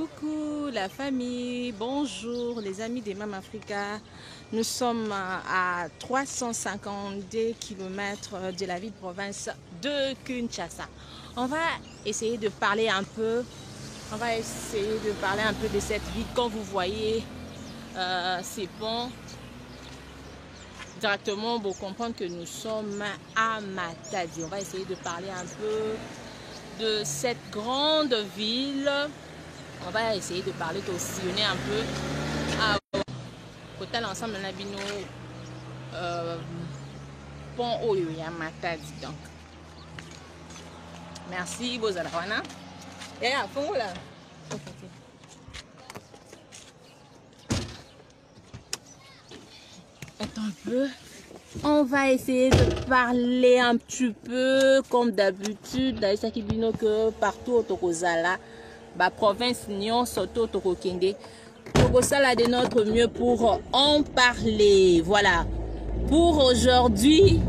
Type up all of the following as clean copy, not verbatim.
Coucou la famille, bonjour les amis des Mam Africa. Nous sommes à 352 km de la ville-province de Kinshasa. On va essayer de parler un peu, de cette ville. Comme vous voyez, ces ponts, directement pour comprendre que nous sommes à Matadi. On va essayer de parler un peu de cette grande ville. On va essayer de parler, de sillonner un peu. Côté l'ensemble de la bino pont Oyo ya Matadi. Donc, merci Bozalawana. Et à fond là. Attends un peu. On va essayer de parler un petit peu comme d'habitude. D'ailleurs, qui dit que partout au Tokozala, la province Nyon, surtout Tokokende, Tokosala de notre mieux pour en parler. Voilà. Pour aujourd'hui,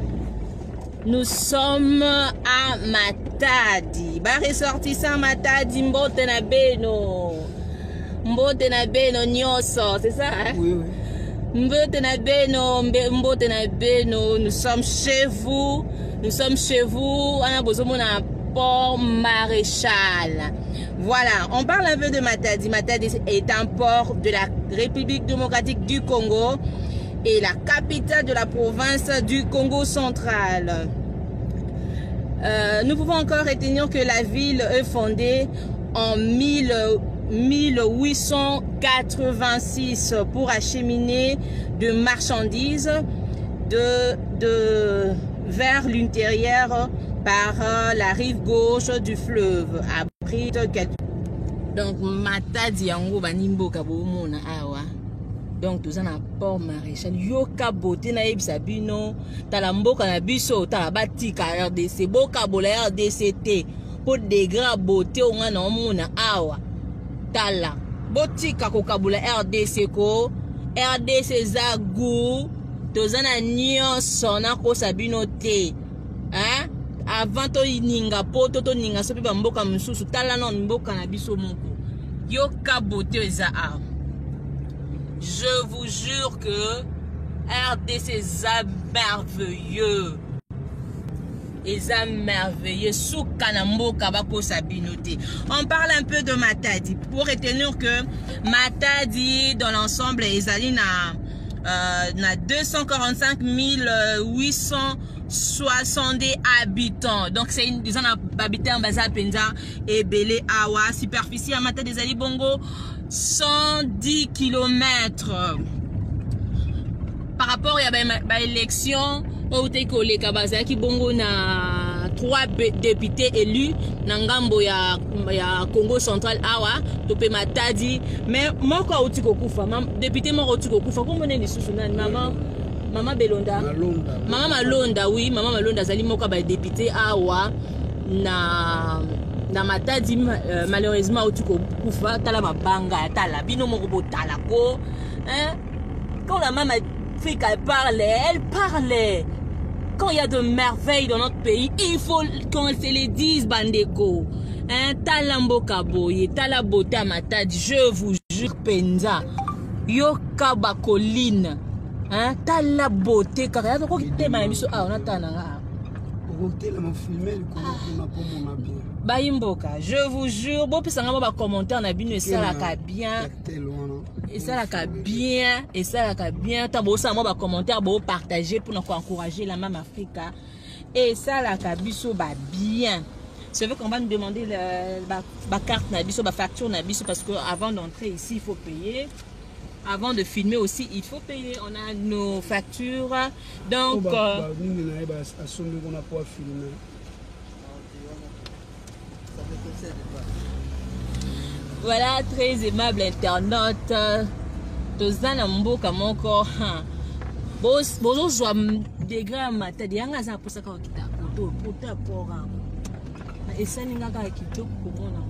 nous sommes à Matadi. Bah ressortissant Matadi, Mbote na Beno. Mbote na Beno Nyonso, c'est ça hein? Oui, oui. Mbote na Beno, nous sommes chez vous. Nous sommes chez vous. On a besoin d'un port Maréchal. Voilà, on parle un peu de Matadi. Matadi est un port de la République démocratique du Congo et la capitale de la province du Congo central. Nous pouvons encore retenir que la ville est fondée en 1886 pour acheminer de marchandises vers l'intérieur par la rive gauche du fleuve. Donc Matadi yango banimbo kabo na awa. Donc tout ça na port Maréchal. Yoka bote na yebisa bino tala mboka na biso tala batika RDC boka bola RDCT po degra bote onga na omona awa. Tala botika ko kabula RDC ko RDC za gu tozana nyonso na ko sabino te. Hein? Avant to ninga poto to ninga sopi ba mboka mususu tala non mboka na biso moko yoka bote za a. Je vous jure que RDC est merveilleux. Ils merveilleux. Soukanamboka bako sabinote. On parle un peu de Matadi pour retenir que Matadi dans l'ensemble ezali na 245 860 habitants. Donc c'est une zone habitants basa penza et belé awa superficie à Matadi ezali bongo 110 km. Par rapport à l'élection au Tekole Kabaza qui bongo na 3 députés élus na ngambo ya Congo central awa topé Matadi mais moko otiko kufa député moko otiko kufa comme on lisusu nani maman Belonda maman Malonda oui maman Malonda zali moko ba député awa na Matadi malheureusement otiko kufa tala mabanga tala bino moko botala ko hein quand la maman Afrique elle parlait. Quand il y a de merveilles dans notre pays, il faut qu'on se les dise, Bandeko. Hein, Talambo Kaboye, Talabote à Matadi, je vous jure, Penza. Yoka Bakoline. Hein, Talabote, Karaya, quoi qui t'aime à l'émission? Ah, on attend. Baimboka, je vous jure, bon, puis ça va commenter en abîme, ça la bien. Et ça la bien, et ça la bien. T'as beau ça, moi, va commenter, beau partager pour nous encourager la Mam Africa. Et ça la biso ba bien. C'est vrai qu'on va nous demander la carte nabiso, la facture nabiso, parce que avant d'entrer ici, il faut payer. Avant de filmer aussi, il faut payer. On a nos factures. Donc, voilà, très aimable internaute. Tozana mboka moko. Bozo zwa degra Matadi yanga za posa ka kita koto pota pora. Esani ngaka kitoko komona.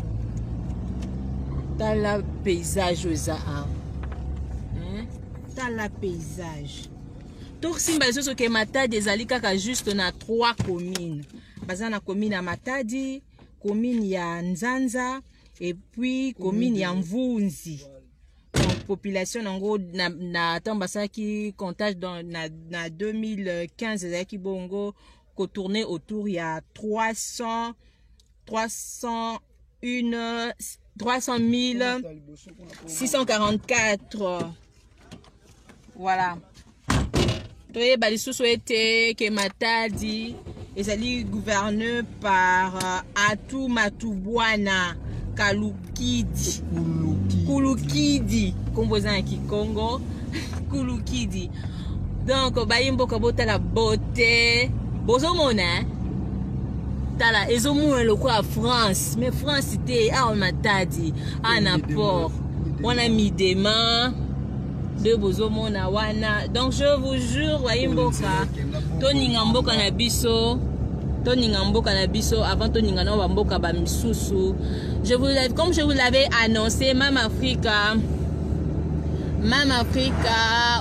Tala paysage za a. Hein? Tala paysage. Tok simba zo ke Matadi ezali kaka juste na 3 communes. Bazana commune ya Matadi, commune ya Nzanza et puis commune ya Mvunzi. Donc population nango na tambasa qui comptage dans na 2015 qui bongo ko tourner autour il y a 300 644. Voilà. Toye balisusu ete ke Matadi ezali gouverné par Atou Matubwana Kulukidi composant qui Congo Kulukidi. Donc bayimbo kabota la beauté bozo mona tala ezomuna loko à France, mais France c'était à Matadi à Naport on a mis des mains de bozomona wana. Donc je vous jure wayimboka toninga mboka na biso avant toninga na mboka ba misusu. Comme je vous l'avais annoncé, Mam Africa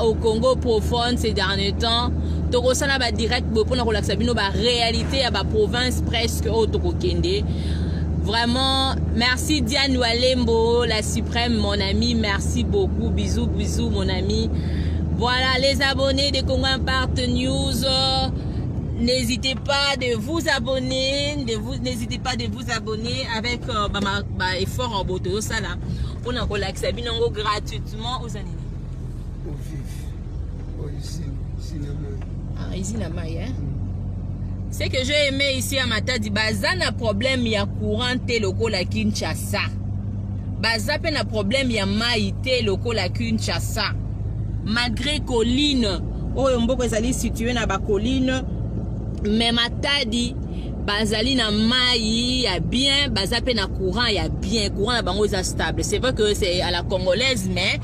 au Congo profond ces derniers temps tokosala ba direct pour na relaxa bino ba réalité à ba province presque au Tokokende. Vraiment, merci Diane Walembo, la suprême, mon ami. Merci beaucoup. Bisous, bisous, mon ami. Voilà, les abonnés de Congo Impact News. N'hésitez pas de vous abonner. N'hésitez pas de vous abonner avec effort en boto. Ça là. On a relaxé binongo gratuitement aux années. Au vif. Au cinéma. Ah, ici, la maille, hein? C'est que j'ai aimé ici à Matadi, baza na problème ya courant te loko la Kinshasa. Baza pe na problème ya mai te loko la Kinshasa. Malgré colline, oyo mboko ezali situé na ba colline, mais Matadi bazali na mai ya bien, baza pe na courant ya bien, courant na bango eza stable. C'est vrai que c'est à la congolaise, mais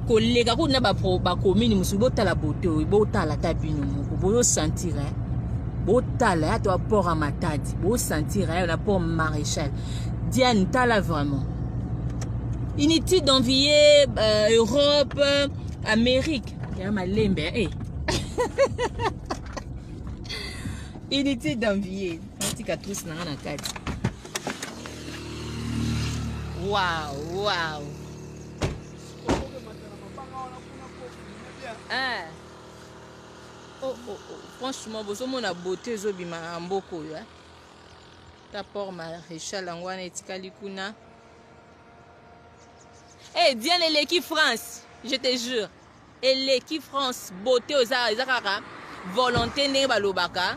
kolega ko na ba commune musubo ta la beauté, bo ta la tabino moko, bo sentir hein. Botala, tu as port à Matadi, beau sentir, on a port Maréchal. Diane, t'as vraiment. Inutile d'envier Europe, Amérique. Il y a ma lembe, eh. Inutile d'envier. Waouh, waouh. Ah. Oh. Franchement, vous avez beauté zobima mboko yo. Ta port Maréchal angwana etikali kuna. Eh, Diane et l'équipe France, je te jure. Et l'équipe France, beauté aux arts, volonté ne balobaka,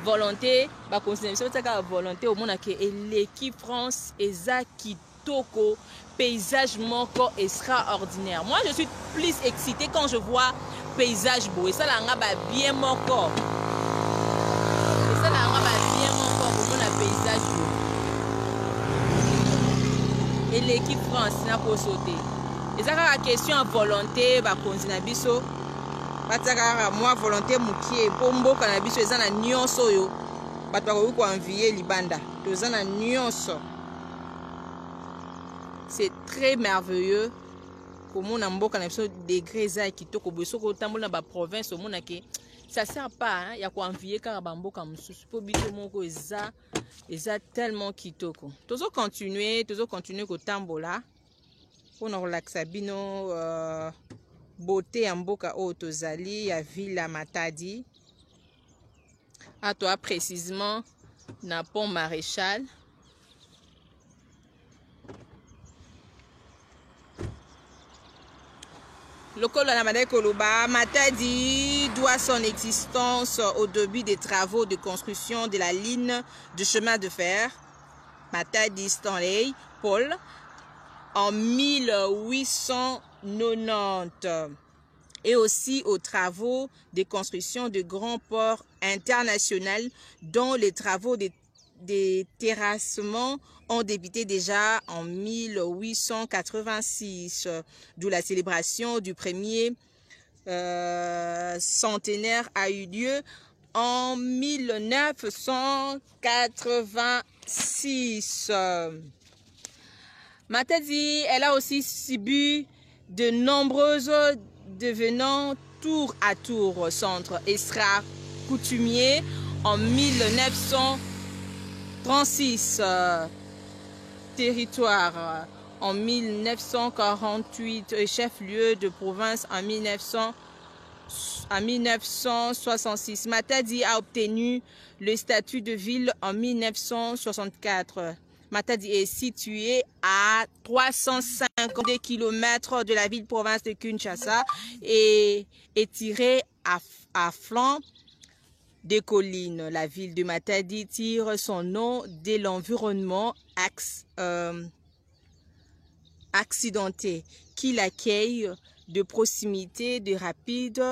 volonté ba consommation taka volonté au monde que l'équipe France eza kitoko, paysage moko extraordinaire. Moi, je suis plus excitée quand je vois paysage beau et ça là ba bien moko. Et ça là ba bien moko pour mon paysage beau. Et l'équipe France n'a pas sauté. Et ça la question à volonté ba konzina biso. Bataka moi volonté mukie pombo kana biso eza na nyonso yo. Bato ko envier libanda. Toza na nyonso. C'est très merveilleux. Comme on a mboka na biso degré za kitoko boso ko tambola ba province au monde que ça sert pas il y a quoi envier car ba mboka mususu po biso moko eza tellement kitoko. Tozo continuer ko tambola pour na relaxa bino beauté ya mboka o tozali ya Villa Matadi. À toi précisément na pont Maréchal. Le col de la Madeleine Koloba, Matadi doit son existence au début des travaux de construction de la ligne de chemin de fer Matadi Stanley Paul en 1890 et aussi aux travaux de construction de grands ports internationaux dont les travaux de terrassement ont débuté déjà en 1886, d'où la célébration du premier centenaire a eu lieu en 1986. Matadi, elle a aussi subi de nombreuses devenant tour à tour centre extra-coutumier en 1936. territoire en 1948 et chef-lieu de province en 1966. Matadi a obtenu le statut de ville en 1964. Matadi est situé à 352 km de la ville-province de Kinshasa et est tiré à flanc des collines. La ville de Matadi tire son nom de l'environnement accidenté qui l'accueille de proximité, de rapide.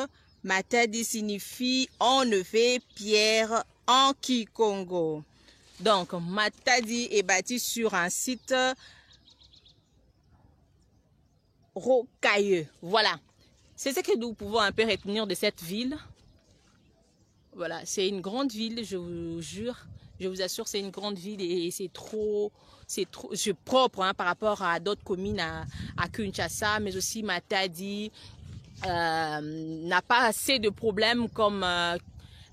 Matadi signifie en effet pierre en Kikongo. Donc, Matadi est bâti sur un site rocailleux. Voilà. C'est ce que nous pouvons un peu retenir de cette ville. Voilà, c'est une grande ville, je vous jure. Je vous assure, c'est une grande ville et c'est propre hein, par rapport à d'autres communes à Kinshasa, mais aussi Matadi n'a pas assez de problèmes comme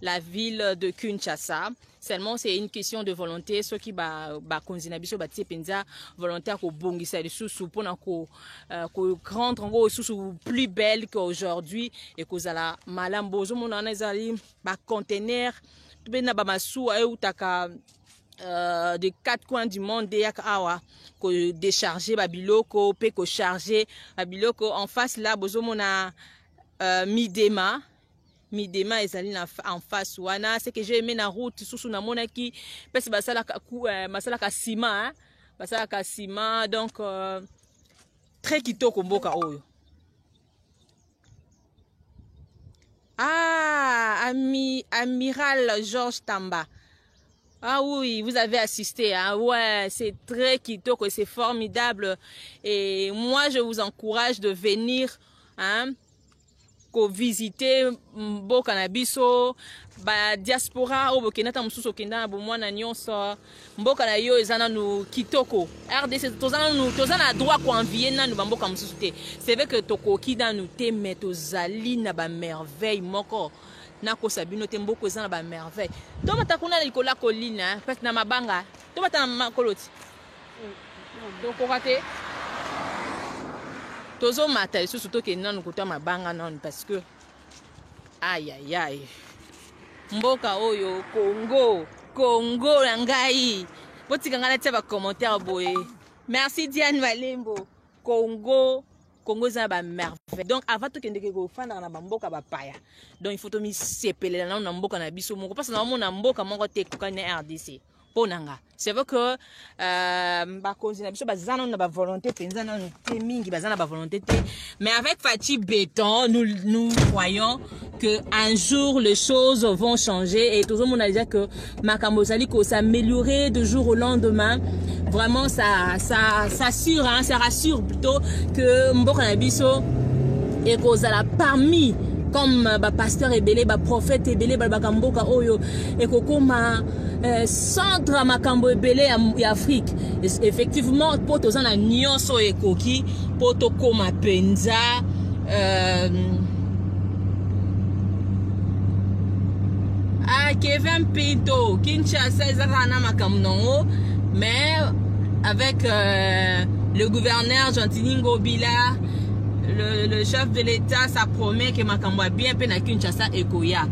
la ville de Kinshasa. Seulement, c'est une question de volonté. Ceux qui konzina biso bati penza volontaire ko bongisa lisusu pour rendre ngo lisusu plus belle qu'aujourd'hui et kozala malambo zo mona ezali ba conteneur tubena ba masuwa e utaka de quatre coins du monde yak awa ko décharger babiloko pe ko charger babiloko en face là bozo mona Midema ezali en face wana c'est que j'ai aimé na route sous na monaki parce basala ka ciment hein basala ka ciment donc très kitoko mboka oyo. Ah, amiral Georges Tamba. Ah oui, vous avez assisté hein? Ouais, c'est très kitoko et c'est formidable et moi je vous encourage de venir hein visiter mboka na biso ba diaspora o bokenata mususu kenda bo mwana nyonso mboka na yo ezana nu kitoko RDC tozana droit ko envier nanu ba mboka mususu te c'est vrai que tokoki na nu te mais tozali na ba merveille moko na ko sabino te mboko ezana ba merveille to mata kuna likola kolina parce na mabanga to mata makoloti to ko raté tozo mata surtout que non kota mabanga non parce que aïe aïe aïe mboka oyo Congo ngai botika ngala tia ba commentaire boye merci Diane Malembo Congo za ba merveille donc avant to kende ko fanda na mboka ba paya donc il faut to mi sepele na mboka na biso moko parce na mona mboka moko te ko na RDC ponanga c'est vrai que ba konzina biso bazana na ba volonté penza na te mingi bazana ba volonté te mais avec Fati Béton nous croyons que un jour les choses vont changer et tout le monde a dit que makambo sali ko s'améliorer de jour au lendemain vraiment ça assure hein, ça rassure plutôt que mboka na biso et kozala parmi comme pasteur ebele prophète ebele bakamboka oyo ekokoma centre makambo ebele ya Afrique effectivement po tozana nyonso ekoki po tokoma penza Kevin Pinto Kinshasa ezaka na makambo nango mais avec le gouverneur Gentili Ngobila le chef de l'État, ça promet que Makambo bien peine à Kinshasa et Koya.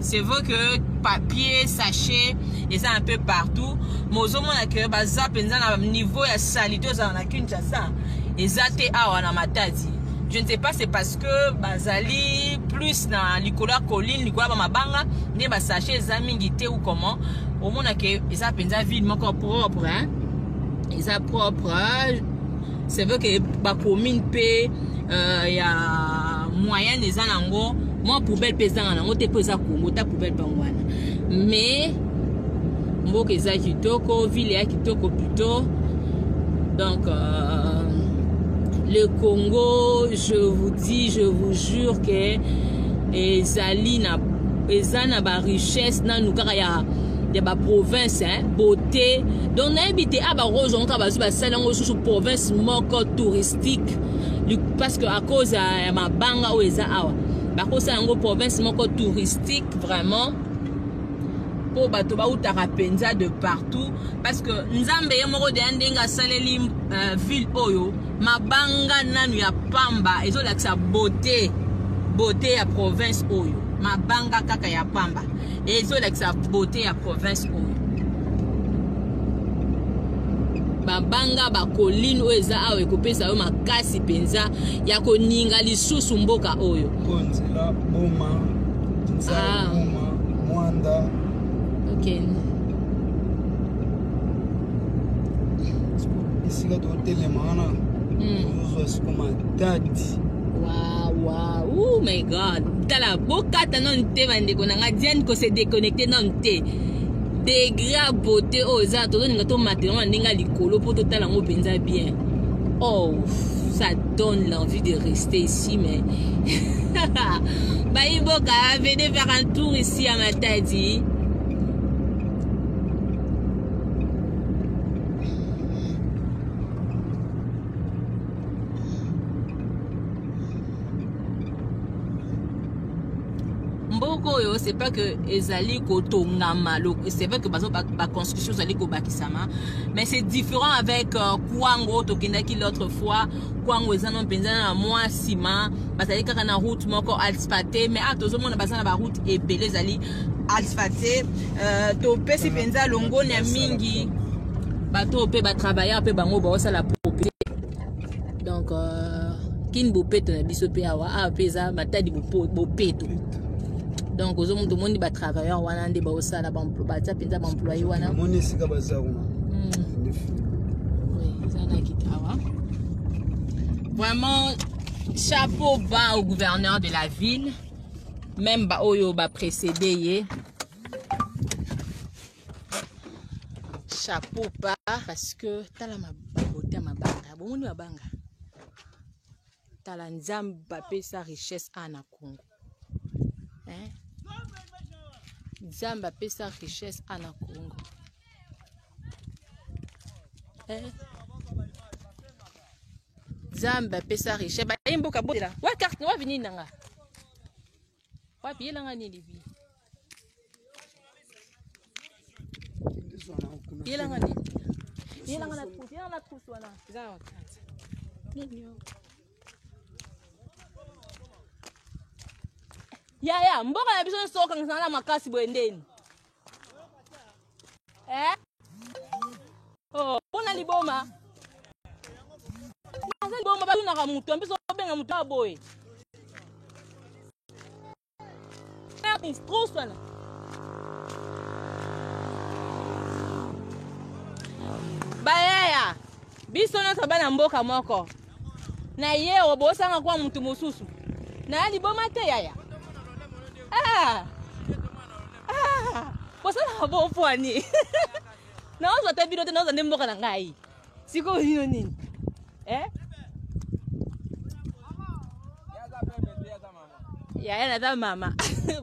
C'est vrai que papier, sachet, et ça un peu partout. Mozomo na que baza penza na niveau ya salité à Kinshasa. Et ça te awa na Matadi. Je ne sais pas, c'est parce que bazali plus na likola colline, likola ba mabanga, ne ba sachet zamingité ou comment. Au moins que ça penza ville moko propre hein. Et ça propre. C'est vrai que la commune paie, y a moyen des anango, moi poubelle pesant anango te pesa Congo ta poubelle bangwana. Mais mboka eza kitoko, ville ya kitoko plutôt. Donc le Congo, je vous dis, je vous jure que ezali na ba richesse na nukara ya ba province hein beauté donc na habité à ba rose on ka bazu ba salango sous province moko touristique parce que à cause ya mabanga o eza awa ba kosa yango province moko touristique vraiment po bato ba utaka penza de partout parce que nzambe ye moko de ndenga saleli ville oyo mabanga nanu ya pamba ezolakisa beauté ya province oyo mabanga kaka ya pamba ezolakisa beauté ya province oyo babanga bakoline oyo eza awa ekopesa yo makasi penza ya koninga lisusu mboka oyo konzela boma nzala boma mwanda. Okay. Isika totelemana tozozwa siku matati. Wow, oh my god. Tala bokata non te bandeko nanga diane ko se déconnecter non te. Degré beauté oza tozoninga to matériel ndinga likolo po totala ngo penza bien. Oh, ça donne l'envie de rester ici mais Baïboka, venez faire un tour ici à Matadi. Mboko, c'est pas que ezali kotongama, c'est vrai que la construction ezali kobakisama, mais c'est différent avec Kwango tokendaki l'autre fois. Kwango ezana penzana na moi ciment, basali kaka na route moko asphaltée, mais atozomona basana ba route ebele ezali asphaltée. To pesi penza longo na mingi, bato pe ba travailler pe bango ba osala propriété. Donc kin bopeto na biso pe awa peza matadi bopeto. Donc aux hommes de monde ba travailleurs wana nde ba osala ba batia penza ba employé wana moni sika bazaruna oui zana kitawa. Vraiment chapeau bas au gouverneur de la ville, même ba oyo ba précédé ye, chapeau bas parce que tala mabote mabanga bomoni mabanga tala nzamba pesa richesse ana Congo, hein. Nzamba pesa richesse ana Congo, hein. Nzamba pesa richesse ba imboka botela wa carte wa vini nanga wa biye nanga ni libi yelanga ni yelanga na trousse wana za wa carte nini ya mboka ya biso soka ngana makasi boendeni oh pona liboma naza liboma ba na mutu ambiso benga mutu aboye trousse wana bayaya biso nyonso bana mboka moko na ye obosanga kwa mutu mosusu na liboma te yaya posala bo pwani na ozo ta bino te na ozo ndemboka na ngai siko nino nini ya na ta mama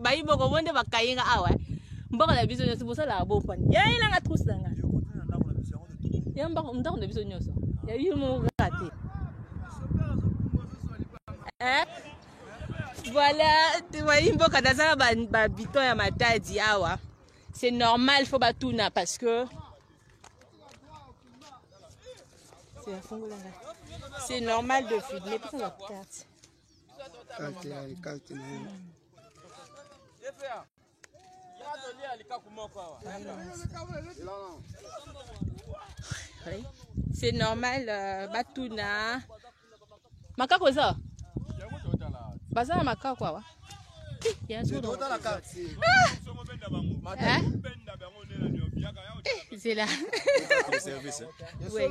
bayibo ko bonde bakayinga awa mboka na biso nyonso posala bo pwani ya ina nga trousse nga ya mbako ndako na biso nyonso ya yimo kati voilà, tu vois, mboka daza ba biton ya Matadi awa. C'est normal, faut batuna parce que c'est normal de filmer pour la carte. C'est normal batuna. Makako ça. Bazana makako wa. C'est là. Oui.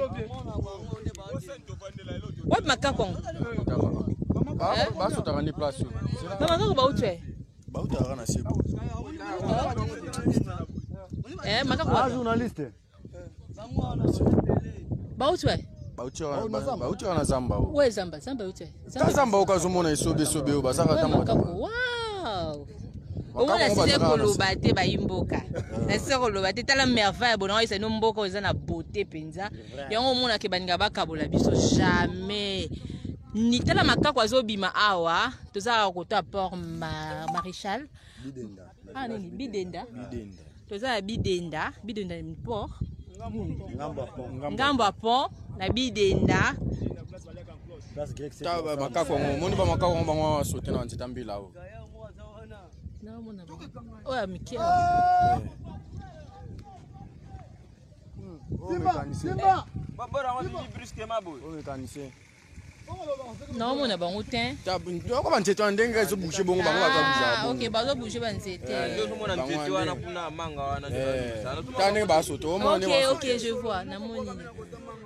What makako? Ba so tangani place. Makako ba utwe. Ba utara na sebo. Makako wa journaliste. Ba utwe. Bauti na zamba o. Ouais zamba utwe. Zamba ukazomona isobe o basaka tamata. Wow. Ona sise koloba te ba imboka. Na sise koloba te tala merveille bona isa no mboka eza na beauté penza. Yango mona ke baninga bakabola biso jamais. Ni tala makako azobima awa, toza kota port Maréchal. Bidenda. Nini Bidenda. toza bidenda ni port ngambo a pont na bidenda ta makako moni ba makako bango sote na nzita mbila o na mona o ya mikia Simba babora wa brusque mabo o mécanicien non mona bango tin ta ko ba nzete ndenge zo bouger bongo bango ba bouger OK bazo bouger ba nzete ndio mona nzete wana kuna manga wana ta ndenge ba sote o mona OK je vois na moni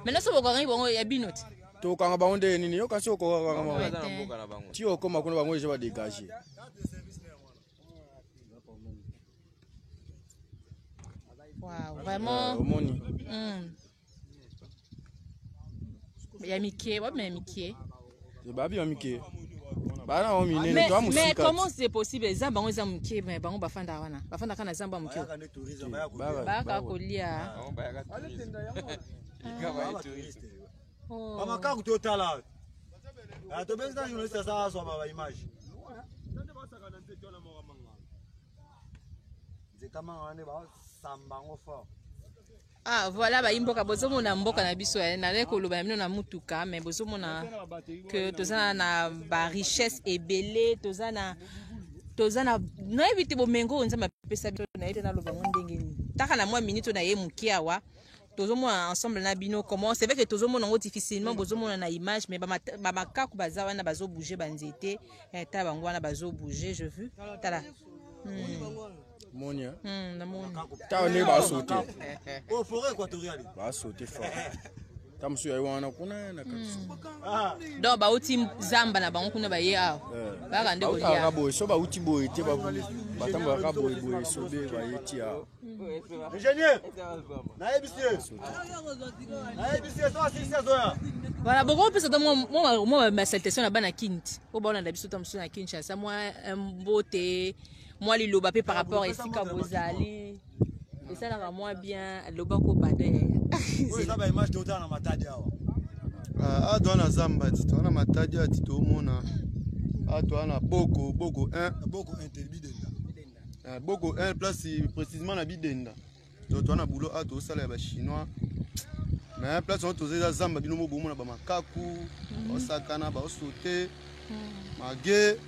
maintenant so boko ngi bango ya binoti to kanga bango nde nini yo kasi oko kanga bango ti oko makuna bango je ba dégager wow vraiment moni ya mikie wa mais mikie babi ya mikie bana o minene to amusika mais comment c'est possible zamba ngo za mikie mais bango bafanda wana bafanda kana zamba mikie baka kolia Mama kako totala. To benza journaliste sa so ba image. Nzekama wane ba samba ngo fort. Ah voilà ba imboka bozomo na mboka na biso na leko loba mino na mutuka mais bozomo na que tozana na ba richesse ebele tozana no éviter bo mengo nzamba pesa biso na ete na loba ndenge ni taka na mwa minute na ye mukia wa tozomo ensemble na bino comment c'est vrai que tozomo nango difficilement bozomo na image mais ba makaku baza wana bazo bouger banzete ta bango wana bazo bouger je vu tala monia na moni ta ne ba sauter Au forêt équatoriale ba sauter fort ta musu ya wana kuna na kapsu do ba uti zamba na bango kuna ba ye awo ba ka ndeko ya ya boy so ba uti boy te ba batamba ka boy so be ba yeti ya ingénieur na ebisie so asisi azoya voilà beaucoup plus de moi ma salutation na bana kinti o ba na biso ta musu na Kinshasa moi mbote moi liloba pe par rapport esika bozali et ça là moi bien loba ko bade oui ça ba image total na matadi awa a dona zamba ti tona matadi ati to mona a to ana boko 1 bidenda boko 1 place précisément na bidenda to tona boulot a to sala ba chinois mais place on to za zamba bino mo bomona ba makaku osakana ba osote mage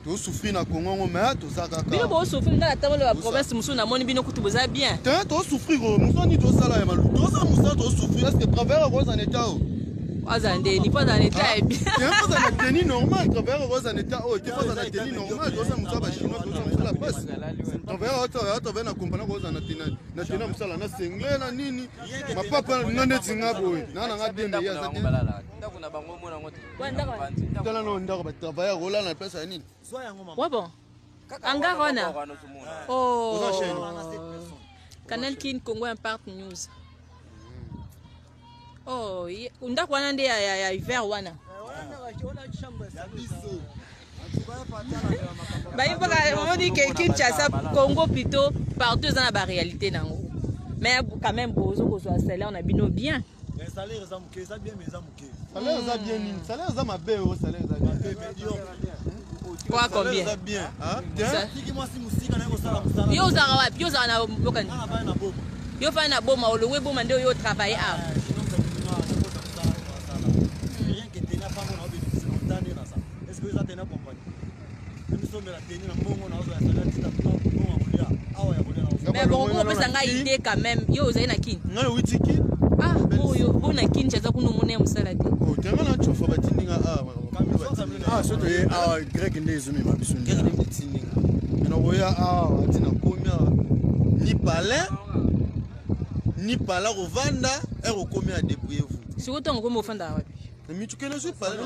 to souffrir na Congo mais to saka ka bino bo souffrir na table la province musu na moni bino kutu boza bien to souffrir musoni to sala ya malu to sa musa to souffrir est-ce que travers rose en état azande ni pas dans l'état bien pas dans la tenue normale travers rose en état tu pas dans la tenue normale to sa musa ba chinois to sa musa la passe travers na compagnie rose na tenue musala na sengle na nini mapapa ngane tinga boy na nga dende ya sa kuna bango mona ngote tala no ndako ba travailler rola na place ya nini ouais bon anga rona oh Canal Kin Congo Impact News oh ndako wana nde ya hiver wana ba imboka on dit que Kinshasa Congo plutôt partout dans la réalité nango mais quand même bozo ko so salaire on a bino bien salaire za muke za bien mais za muke salaire za bien nini salaire za mabe o salaire za bien quoi combien za bien hein tiki moi si musika na ko sala musala yo za wapi yo za na boka ni yo fa na boma o lowe boma ndio yo travailler a rien que tenir pas mon bénéfice montagne na ça est-ce que ça tenir compagnie nous sommes la tenir na mbongo na ozo ya salaire tita pour mbongo kulia awa ya kulia na mais bon on peut sanga idée quand même yo za na kin ngale witiki ah oyo bona Kinshasa kuno mona musala te o tenga na chofa batindinga soto ye grec nde ezumi mabiso ngere bitindinga mena oya atina komia ni pala rovanda komi a dépouiller vous siko tongo ko mofanda wapi mitukele zo pala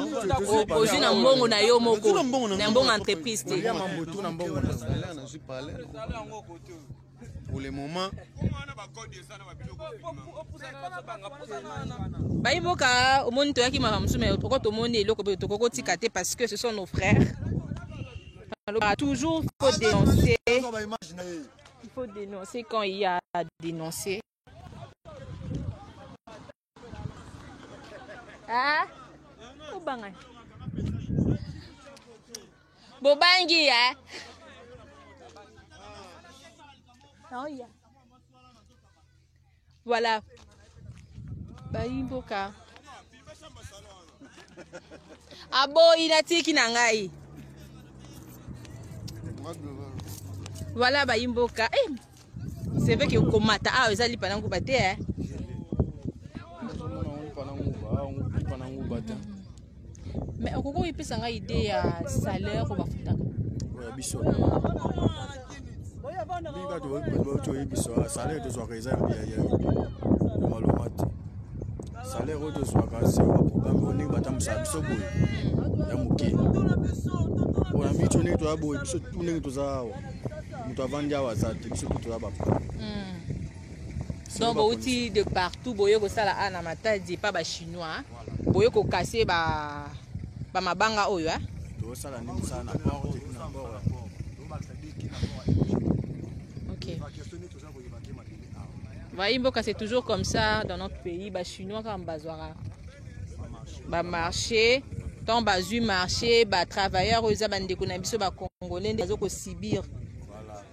ozi na mbongo na yo moko na mbongo entreprise te ya mamboto na mbongo na salaire na zo pala pour le moment baimboka omoni toyaki maka mosusu mais toko tomoni eloko boye tokoko tika te parce que ce sont nos frères toujours faut dénoncer il faut dénoncer quand il y a à dénoncer ah obanga bobangi ya oh yeah Voilà. Bayimboka. Abo inatiki na ngai. Voilà Bayimboka. Eh, c'est vrai que komata ah ezali panangu bate hein. Mais okoko ipesa ngai idée ya salaire ko bafutaka. Ya biso. Binga to biso salaire to zwa kaza ya malomati. Salaire to zwa kaza programme oni batamsa biso boy. Ya muke. Ona bicho ne to abo biso tune to zao. Muto avanja wazati biso to aba. Donc bauti de partout boyo ko sala ana matadi pa ba chinois. Boyo ko casser ba mabanga oyo hein. To sala ni sana porte na bord. OK. Bayimboka c'est toujours comme ça dans notre pays ba chinois comme bazwara. Ba marché, tant bazu marché, ba travailleurs oza bandeko na biso ba congolais bazo ko subir. Voilà.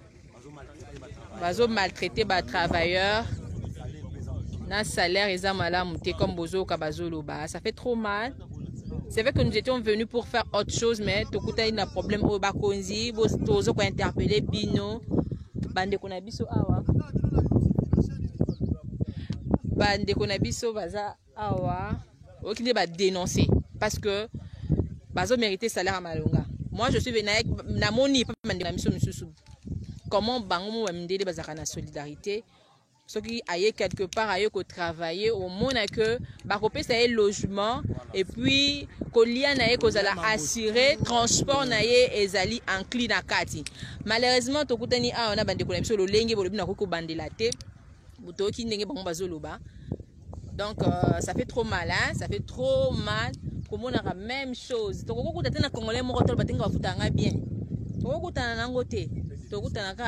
Bazo maltraiter ba travailleurs. Na salaire eza malamu te comme bozo ka bazolo ba, ça fait trop mal. C'est vrai que nous étions venus pour faire autre chose, mais tokuta ina problème au bakonzi, bozo ko interpeller bino bande ko na biso awa. Bande ko na biso baza awa. Okinde ba dénoncer parce que bazo mériter salaire à malonga. Moi je suis venu avec na moni pa bande na biso mususu. Comment bango mo mndele bazaka na solidarité? Ceux qui aillent quelque part, aillent travailler, au monde que bakopé ça est logement et puis kolia na ye kozala assurer transport na ye ezali enclin na kati. Malheureusement tokutani a on a bande ko na biso lo lenge bolobi na ko bandela te butoki ndenge bango bazoloba. Donc ça fait trop mal hein, ça fait trop mal. Comme on a la même chose. Tokokuta tena congolais moko to batenga bafutanga bien. Tokokuta na ngote.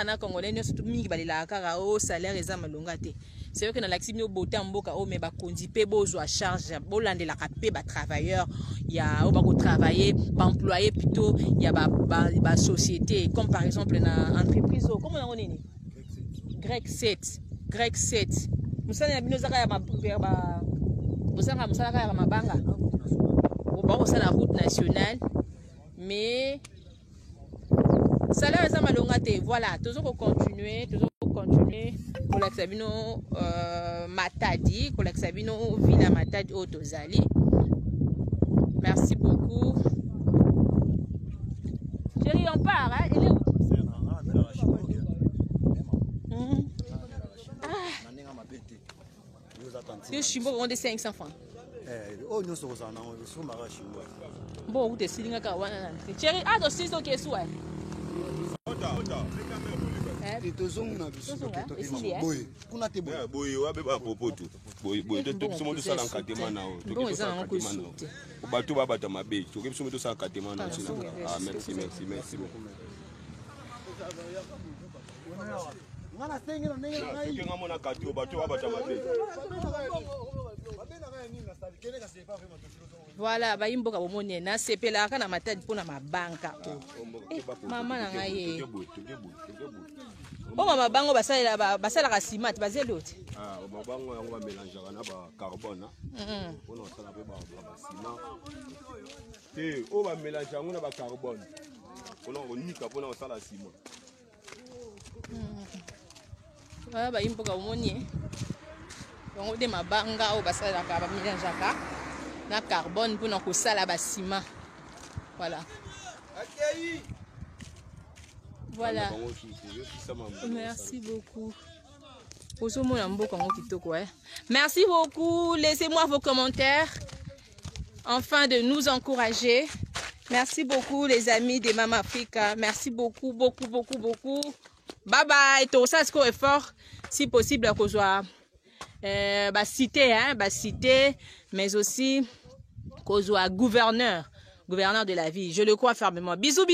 Na congolais nyonso mingi balila kaka o salaire eza malonga te. C'est vrai que na laximi o boté mboka o me ba kondi pe bozwa charge bolandela ka pe ba travailleurs ya o ba ko travailler ba employé plutôt ya ba société comme par exemple na entreprise o comment on nini Grec 7 musana ya bino zaka ya ba bosanga musala ka ya mabanga ba ko sala route nationale mais salaire eza malonga te. Voilà, toujours continuer pour l'exabino Matadi, pour l'exabino Villa Matadi au Tozali. Merci beaucoup. Chérie, on part, hein? Il est où? Je suis bon, on est 500 francs. Oh, nous sommes en bon, vous décidez que chérie, ah, donc c'est ce qui est souhait. boye wabeba popoto boye tobiso mo tosala nkatema na o bato babata mabe toke biso mo tosala nkatema na china. Ah merci nga mona kati o bato babata mabe. Voilà, Bayimboka bomone na sepela kana matadi pona mabanka. Mama na ngai. Bon mama bango basala ka ciment bazelote. Ah, mabango yango ba mélanger na ba carbone. On sala pe ba ciment. Te o ba mélanger yango na ba carbone. On nika pona sala ciment. Voilà, Bayimboka bomone. On de mabanga o basala ka ba mélanger ka na carbone pour na sala ba ciment. Voilà. Voilà. Merci beaucoup. Merci beaucoup. Laissez-moi vos commentaires afin de nous encourager. Merci beaucoup les amis de Mama Africa. Merci beaucoup. Bye bye. Tout ça c'est fort. Si possible que soit cité, mais aussi que soit gouverneur de la ville. Je le crois fermement. Bisous.